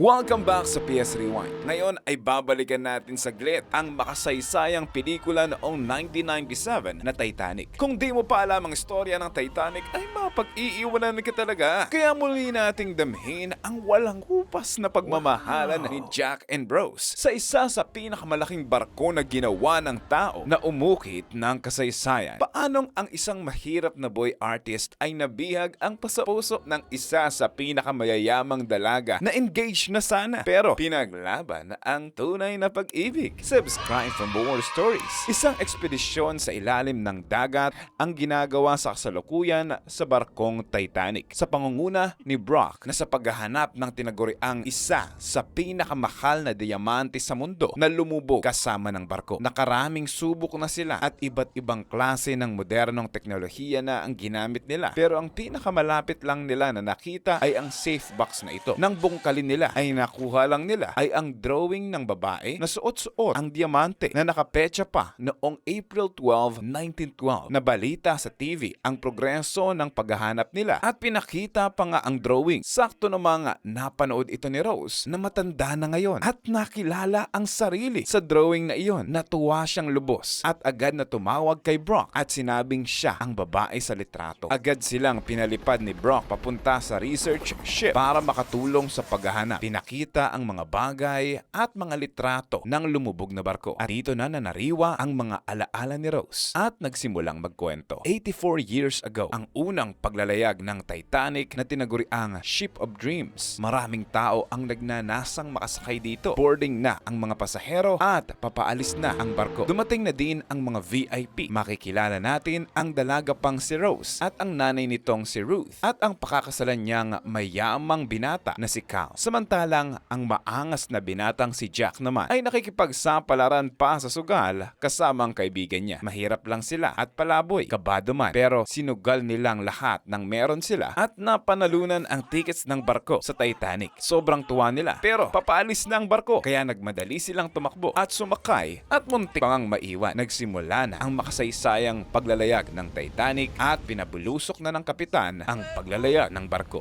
Welcome back sa PS Rewind. Ngayon ay babalikan natin saglit ang makasaysayang pelikula noong 1997 na Titanic. Kung di mo pa alam ang istorya ng Titanic ay mapag-iiwanan ka talaga. Kaya muli nating damhin ang walang hupas na pagmamahalan ni Jack and Rose sa isa sa pinakamalaking barko na ginawa ng tao na umukit ng kasaysayan. Paanong ang isang mahirap na boy artist ay nabihag ang pasapuso ng isa sa pinakamayayamang dalaga na engaged na sana pero pinaglaban ang tunay na pag-ibig. Subscribe for more stories. Isang ekspedisyon sa ilalim ng dagat ang ginagawa sa kasalukuyan sa barkong Titanic sa pangunguna ni Brock na sa paghahanap ng tinaguriang isa sa pinakamahal na diamante sa mundo na lumubog kasama ng barko. Nakaraming subok na sila at iba't ibang klase ng modernong teknolohiya na ang ginamit nila pero ang pinakamalapit lang nila na nakita ay ang safe box na ito. Nang bungkalin nila ay nakuha lang nila ay ang drawing ng babae na suot-suot ang diamante na nakapetsa pa noong April 12, 1912. Nabalita sa TV ang progreso ng paghahanap nila at pinakita pa nga ang drawing. Sakto namang napanood ito ni Rose na matanda na ngayon at nakilala ang sarili sa drawing na iyon. Natuwa siyang lubos at agad na tumawag kay Brock at sinabing siya ang babae sa litrato. Agad silang pinalipad ni Brock papunta sa research ship para makatulong sa paghahanap. Pinakita ang mga bagay at mga litrato ng lumubog na barko. At dito na nanariwa ang mga alaala ni Rose at nagsimulang magkwento. 84 years ago, ang unang paglalayag ng Titanic na tinaguriang Ship of Dreams. Maraming tao ang nagnanasang makasakay dito. Boarding na ang mga pasahero at papaalis na ang barko. Dumating na din ang mga VIP. Makikilala natin ang dalaga pang si Rose at ang nanay nitong si Ruth at ang pakakasalan niyang mayamang binata na si Cal. Samantalang ang maangas na binatang si Jack naman ay nakikipagsapalaran pa sa sugal kasama ang kaibigan niya. Mahirap lang sila at palaboy, kabado man, pero sinugal nilang lahat ng meron sila at napanalunan ang tickets ng barko sa Titanic. Sobrang tuwa nila pero papaalis na ang barko kaya nagmadali silang tumakbo at sumakay at muntik pang maiwan. Nagsimula na ang makasaysayang paglalayag ng Titanic at pinabulusok na ng kapitan ang paglalayag ng barko.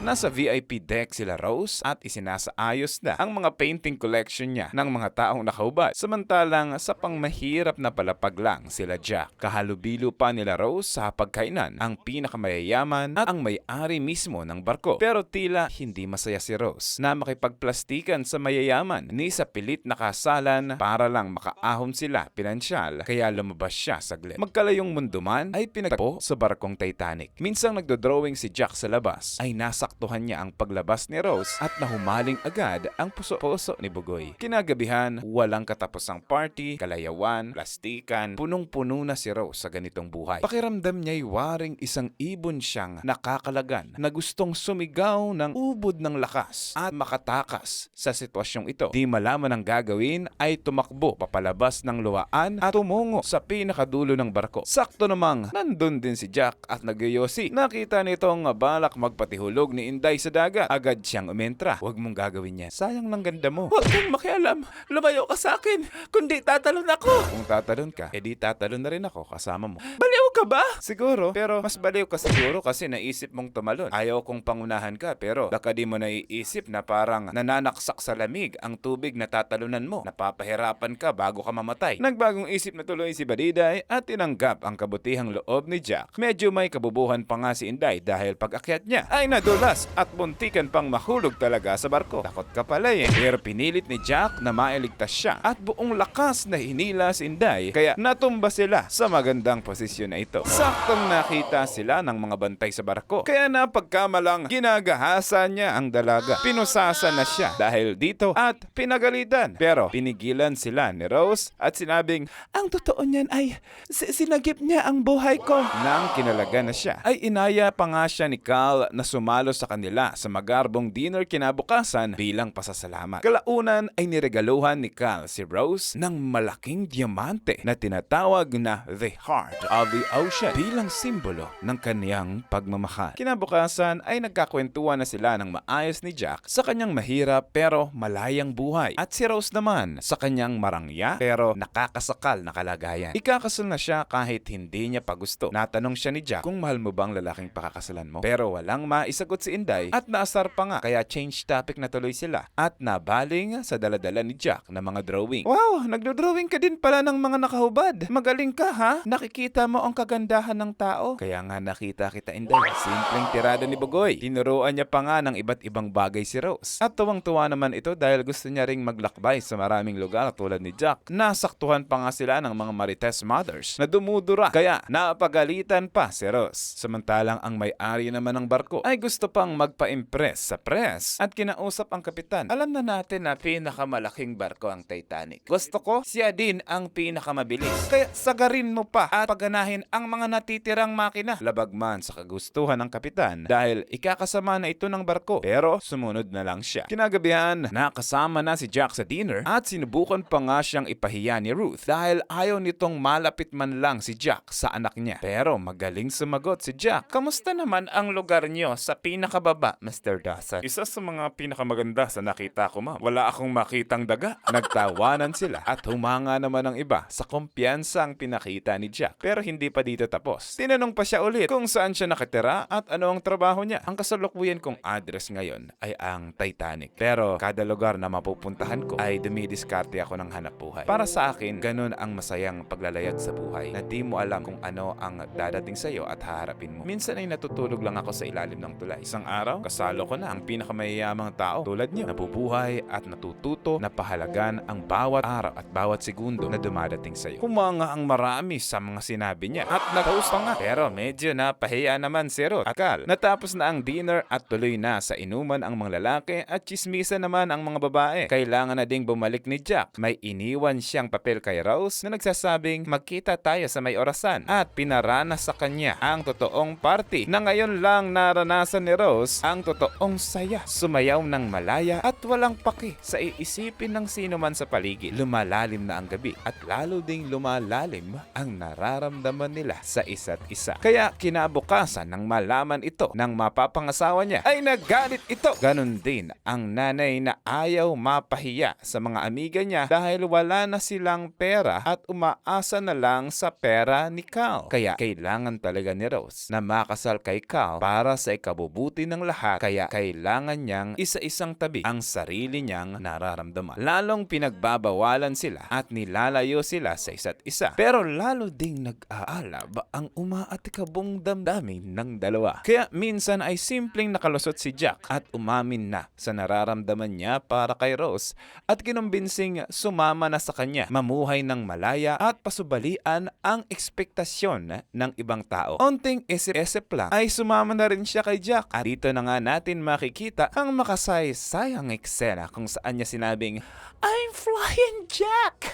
Nasa VIP deck sila Rose at isinasaayos na ang mga painting collection niya ng mga taong nakahubad. Samantalang sa pangmahirap na palapag lang sila Jack. Kahalubilo pa nila Rose sa pagkainan ang pinakamayayaman at ang may-ari mismo ng barko. Pero tila hindi masaya si Rose na makipagplastikan sa mayayaman ni sa pilit na kasalan para lang makaahon sila pinansyal kaya lumabas siya saglit. Magkalayong mundo man ay pinagpo sa barkong Titanic. Minsang nagdodrawing si Jack sa labas ay nasaktuhan niya ang paglabas ni Rose at nahumaling agad ang puso-puso ni Bugoy. Kinagabihan, walang katapusang party, kalayawan, plastikan, punong-puno na si Rose sa ganitong buhay. Pakiramdam niya'y waring isang ibon siyang nakakalagan na gustong sumigaw ng ubod ng lakas at makatakas sa sitwasyong ito. Di malaman ang gagawin ay tumakbo papalabas ng luwaan at tumungo sa pinakadulo ng barko. Sakto namang nandun din si Jack at nagyoyosi. Nakita nitong balak magpatihulog ni Inday sa dagat. Agad siyang umentra. Huwag mong gagawin yan. Sayang ng ganda mo. Huwag kang makialam. Lumayo ka sa akin. Kundi tatalon ako. Kung tatalon ka, edi tatalon na rin ako kasama mo. Baliw ka ba? Siguro. Pero mas baliw ka siguro kasi naisip mong tumalon. Ayaw kong pangunahan ka pero baka di mo naiisip na parang nananaksak sa lamig ang tubig na tatalunan mo. Napapahirapan ka bago ka mamatay. Nagbagong isip na tuloy si Badiday at tinanggap ang kabutihang loob ni Jack. Medyo may kabubuhan pa nga si Inday dahil pag-akyat niya ay nadulas at muntikan pang mahulog talaga sa barko. Takot ka pala eh. Pero pinilit ni Jack na mailigtas siya at buong lakas na hinila si Inday kaya natumba sila sa magandang posisyon na ito. Saktong nakita sila ng mga bantay sa barko kaya napagkamalang ginagahasan niya ang dalaga. Pinusasa na siya dahil dito at pinagalitan. Pero pinigilan sila ni Rose at sinabing ang totoo niyan ay sinagip niya ang buhay ko. Nang kinalaga na siya ay inaya pa nga siya ni Cal na sumalo sa sa kanila sa magarbong dinner kinabukasan bilang pasasalamat. Kalaunan ay niregaluhan ni Cal si Rose ng malaking diamante na tinatawag na The Heart of the Ocean bilang simbolo ng kaniyang pagmamahal. Kinabukasan ay nagkakwentuhan na sila ng maayos ni Jack sa kanyang mahirap pero malayang buhay at si Rose naman sa kanyang marangya pero nakakasakal na kalagayan. Ikakasal na siya kahit hindi niya pa gusto. Natanong siya ni Jack kung mahal mo bang lalaking pakakasalan mo, pero walang maisagot si Inday at naasar pa nga kaya change topic na tuloy sila at nabaling sa daladala ni Jack na mga drawing. Wow, nagdo-drawing ka din pala ng mga nakahubad. Magaling ka ha? Nakikita mo ang kagandahan ng tao. Kaya nga nakita kita, Inday. Simpleng tirada ni Bugoy. Tinuruan niya pa nga ng iba't ibang bagay si Rose. At tuwang-tuwa naman ito dahil gusto niya ring maglakbay sa maraming lugar tulad ni Jack. Nasaktuhan pa nga sila ng mga Marites mothers na dumudura. Kaya napagalitan pa si Rose. Samantalang ang may-ari naman ng barko ay gusto pang magpa-impress sa press at kinausap ang kapitan. Alam na natin na pinakamalaking barko ang Titanic. Gusto ko, siya din ang pinakamabilis. Kaya sagarin mo pa at paganahin ang mga natitirang makina. Labag man sa kagustuhan ng kapitan dahil ikakasama na ito ng barko. Pero sumunod na lang siya. Kinagabihan, nakasama na si Jack sa dinner at sinubukan pa nga siyang ipahiya ni Ruth dahil ayaw nitong malapit man lang si Jack sa anak niya. Pero magaling sumagot si Jack. Kamusta naman ang lugar niyo sa pinakababa, Mr. Dawson? Isa sa mga pinakamaganda sa nakita ko, ma'am. Wala akong makitang daga. Nagtawanan sila at humanga naman ang iba sa kumpiyansa ang pinakita ni Jack. Pero hindi pa dito tapos. Tinanong pa siya ulit kung saan siya nakatira at ano ang trabaho niya. Ang kasalukuyan kong address ngayon ay ang Titanic. Pero kada lugar na mapupuntahan ko ay dumidiskarte ako ng hanap buhay. Para sa akin, ganun ang masayang paglalayag sa buhay na di mo alam kung ano ang dadating sa'yo at haharapin mo. Minsan ay natutulog lang ako sa ilalim ng tulay. Isang araw, kasalo ko na ang pinakamayayamang tao tulad niyo. Nabubuhay at natututo na pahalagan ang bawat araw at bawat segundo na dumadating sa'yo. Humanga ang marami sa mga sinabi niya at nataus pa nga. Pero medyo napahiya naman si Ruth at Cal. Natapos na ang dinner at tuloy na sa inuman ang mga lalaki at chismisa naman ang mga babae. Kailangan na ding bumalik ni Jack. May iniwan siyang papel kay Rose na nagsasabing magkita tayo sa may orasan at pinarana sa kanya ang totoong party na ngayon lang naranasan ni Rose ang totoong saya. Sumayaw ng malaya at walang paki sa iisipin ng sino man sa paligid. Lumalalim na ang gabi at lalo ding lumalalim ang nararamdaman nila sa isa't isa. Kaya kinabukasan nang malaman ito ng mapapangasawa niya ay nagalit ito. Ganon din ang nanay na ayaw mapahiya sa mga amiga niya dahil wala na silang pera at umaasa na lang sa pera ni Cal. Kaya kailangan talaga ni Rose na makasal kay Cal para sa ikabubuti ng lahat. Kaya kailangan niyang isa-isang tabi ang sarili niyang nararamdaman. Lalong pinagbabawalan sila at nilalayo sila sa isa't isa. Pero lalo ding nag-aalab ang umaatikabong damdamin ng dalawa. Kaya minsan ay simpleng nakalusot si Jack at umamin na sa nararamdaman niya para kay Rose at kinumbensing sumama na sa kanya, mamuhay ng malaya at pasubalian ang ekspektasyon ng ibang tao. Onting isip-isip lang ay sumama na rin siya kay Jack at dito na nga natin makikita ang makasaysayang eksena kung saan niya sinabing, I'm flying, Jack!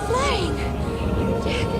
Flying! Jack!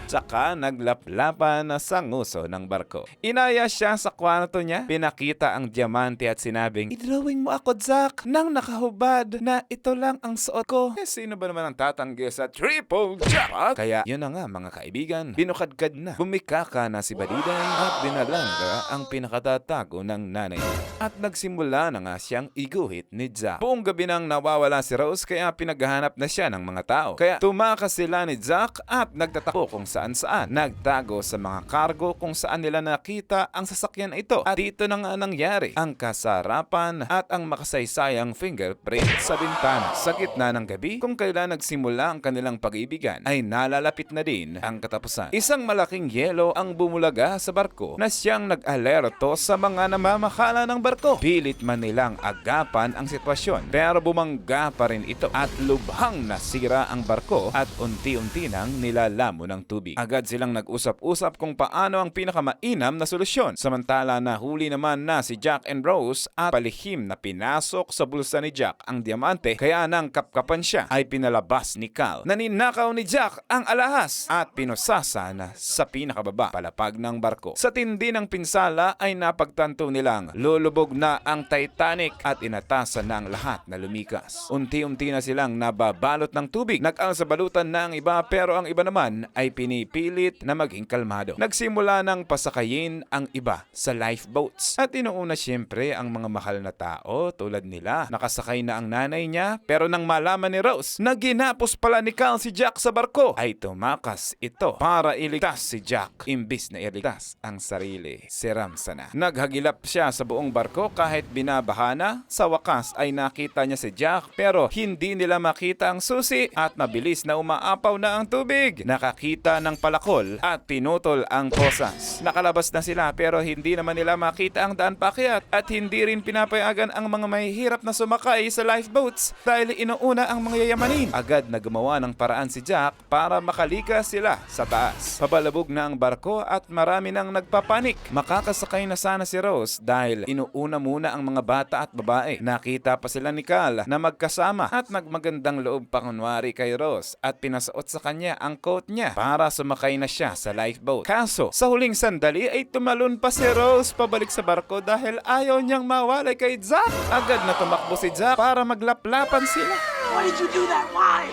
Saka naglaplapan sa nguso ng barko. Inaya siya sa kwarto niya, pinakita ang diamante at sinabing, I-drawing mo ako, Jack, nang nakahubad na ito lang ang suot ko. Sino ba naman ang tatanggi sa triple jackpot? Kaya yun na nga mga kaibigan, binukadkad na. Bumikaka na si Baliday at binalangga ang pinakatatago ng nanay. At nagsimula na nga siyang iguhit ni Jack. Buong gabi nang nawawala si Rose kaya pinaghahanap na siya ng mga tao. Kaya tumakas sila ni Jack at nagtatakbo kung saan-saan. Nagtago sa mga kargo kung saan nila nakita ang sasakyan ito. At dito na nga nangyari ang kasarapan at ang makasaysayang fingerprint sa bintana. Sa gitna ng gabi, kung kailan nagsimula ang kanilang pag-ibigan, ay nalalapit na din ang katapusan. Isang malaking yelo ang bumulaga sa barko na siyang nag-alerto sa mga namamakala ng barko. Pilit man nilang agapan ang sitwasyon, pero bumangga pa rin ito at lubhang nasira ang barko at unti-unti nang nilalamo ng tubig. tubig. Agad silang nag-usap-usap kung paano ang pinakamainam na solusyon. Samantala nahuli naman na si Jack and Rose at palihim na pinasok sa bulsa ni Jack ang diamante, kaya nang kapkapan siya ay pinalabas ni Cal. Naninakaw ni Jack ang alahas at pinusasa sa pinakababa palapag ng barko. Sa tindi ng pinsala ay napagtanto nilang lulubog na ang Titanic at inatasan na ang lahat na lumikas. Unti-unti na silang nababalot ng tubig. Nag-alsabalutan na ang iba pero ang iba naman ay pinipilit na maging kalmado. Nagsimula ng pasakayin ang iba sa lifeboats. At inuuna siyempre ang mga mahal na tao tulad nila. Nakasakay na ang nanay niya pero nang malaman ni Rose na ginapos pala ni Cal si Jack sa barko ay tumakas ito para iligtas si Jack imbis na iligtas ang sarili. Si Ramsa na. Naghagilap siya sa buong barko kahit binabaha na. Sa wakas ay nakita niya si Jack pero hindi nila makita ang susi at mabilis na umaapaw na ang tubig. Nakakita ng palakol at pinutol ang posas. Nakalabas na sila pero hindi naman nila makita ang daan paakyat at hindi rin pinapayagan ang mga mahihirap na sumakay sa lifeboats dahil inuuna ang mga yayamanin. Agad na gumawa ng paraan si Jack para makalikas sila sa taas. Pabalabog na ang barko at marami nang nagpapanik. Makakasakay na sana si Rose dahil inuuna muna ang mga bata at babae. Nakita pa sila ni Cal na magkasama at nagmagandang loob pa kunwari kay Rose at pinasuot sa kanya ang coat niya para sumakay na siya sa lifeboat. Kaso sa huling sandali ay tumalon pa si Rose pabalik sa barko dahil ayaw niyang mawalay kay Jack. Agad na tumakbo si Jack para maglaplapan sila. Why did you do that? Why?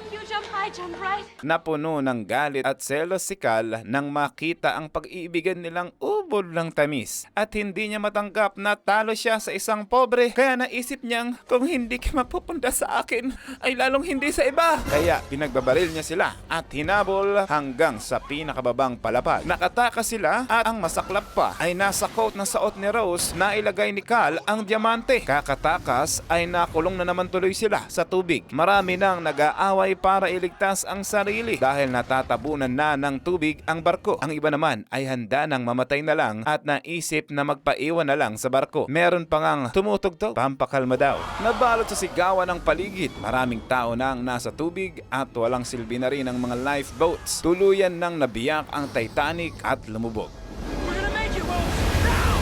You jump high, jump right. Napuno ng galit at selos si Cal nang makita ang pag-iibigan nilang ubod ng tamis at hindi niya matanggap na talo siya sa isang pobre. Kaya naisip niyang kung hindi ka mapupunta sa akin ay lalong hindi sa iba. Kaya pinagbabaril niya sila at hinabol hanggang sa pinakababang palapag. Nakatakas sila at ang masaklap pa ay nasa coat na suot ni Rose na ilagay ni Cal ang diamante. Kakatakas ay nakulong na naman tuloy sila sa tubig. Marami nang nag-aaway para iligtas ang sarili dahil natatabunan na ng tubig ang barko. Ang iba naman ay handa nang mamatay na lang at naisip na magpaiwan na lang sa barko. Meron pa ngang tumutugtog, pampakalma daw. Nabalot sa sigawan ng paligid. Maraming tao na ang nasa tubig at walang silbi na rin ang mga lifeboats. Tuluyan nang nabiyak ang Titanic at lumubog. We're gonna make it, Rose! Now!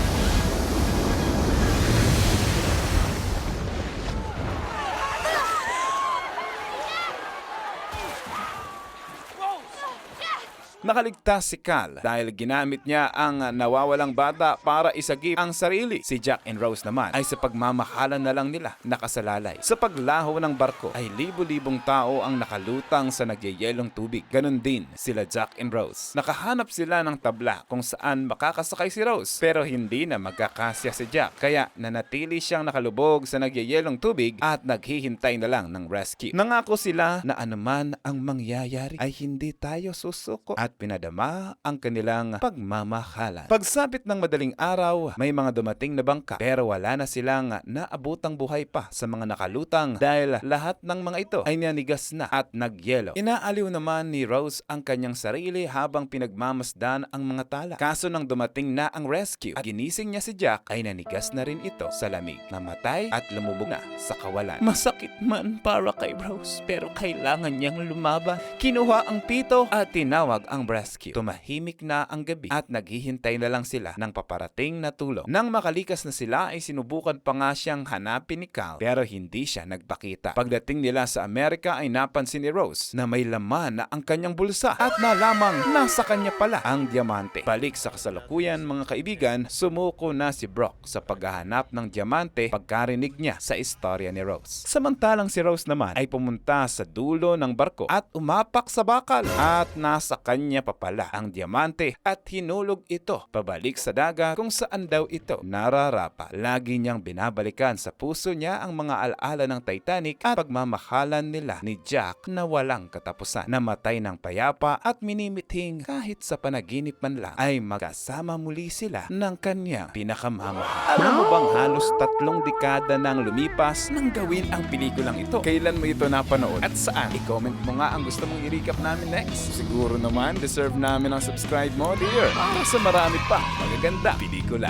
Nakaligtas si Cal dahil ginamit niya ang nawawalang bata para isagip ang sarili. Si Jack and Rose naman ay sa pagmamahalan na lang nila nakasalalay. Sa paglaho ng barko ay libo-libong tao ang nakalutang sa nagyayelong tubig. Ganon din sila Jack and Rose. Nakahanap sila ng tabla kung saan makakasakay si Rose pero hindi na magkakasya si Jack. Kaya nanatili siyang nakalubog sa nagyayelong tubig at naghihintay na lang ng rescue. Nangako sila na anuman ang mangyayari ay hindi tayo susuko at pinadama ang kanilang pagmamahalan. Pagsapit ng madaling araw, may mga dumating na bangka pero wala na silang naabutang buhay pa sa mga nakalutang dahil lahat ng mga ito ay nanigas na at nagyelo. Inaaliw naman ni Rose ang kanyang sarili habang pinagmamasdan ang mga tala. Kaso nang dumating na ang rescue at ginising niya si Jack ay nanigas na rin ito sa lamig. Namatay at lumubog na sa kawalan. Masakit man para kay Rose pero kailangan niyang lumaban. Kinuha ang pito at tinawag ang rescue. Tumahimik na ang gabi at naghihintay na lang sila ng paparating na tulong. Nang makalikas na sila ay sinubukan pa nga siyang hanapin ni Cal pero hindi siya nagpakita. Pagdating nila sa Amerika ay napansin ni Rose na may laman na ang kanyang bulsa at nalamang nasa kanya pala ang diamante. Balik sa kasalukuyan mga kaibigan, sumuko na si Brock sa paghahanap ng diamante pagkarinig niya sa istorya ni Rose. Samantalang si Rose naman ay pumunta sa dulo ng barko at umapak sa bakal at nasa kanya pa pala ang diamante at hinulog ito pabalik sa dagat kung saan daw ito nararapa. Lagi niyang binabalikan sa puso niya ang mga alaala ng Titanic at pagmamahalan nila ni Jack na walang katapusan. Namatay ng payapa at minimithing kahit sa panaginip man lang ay magkasama muli sila ng kanyang pinakamamahal. Alam mo bang halos 3 dekada nang lumipas nang gawin ang pelikulang ito? Kailan mo ito napanood at saan? I-comment mo nga ang gusto mong i-recap namin next. Siguro naman deserve namin ang subscribe mo, dear, para sa marami pa magaganda pelikula.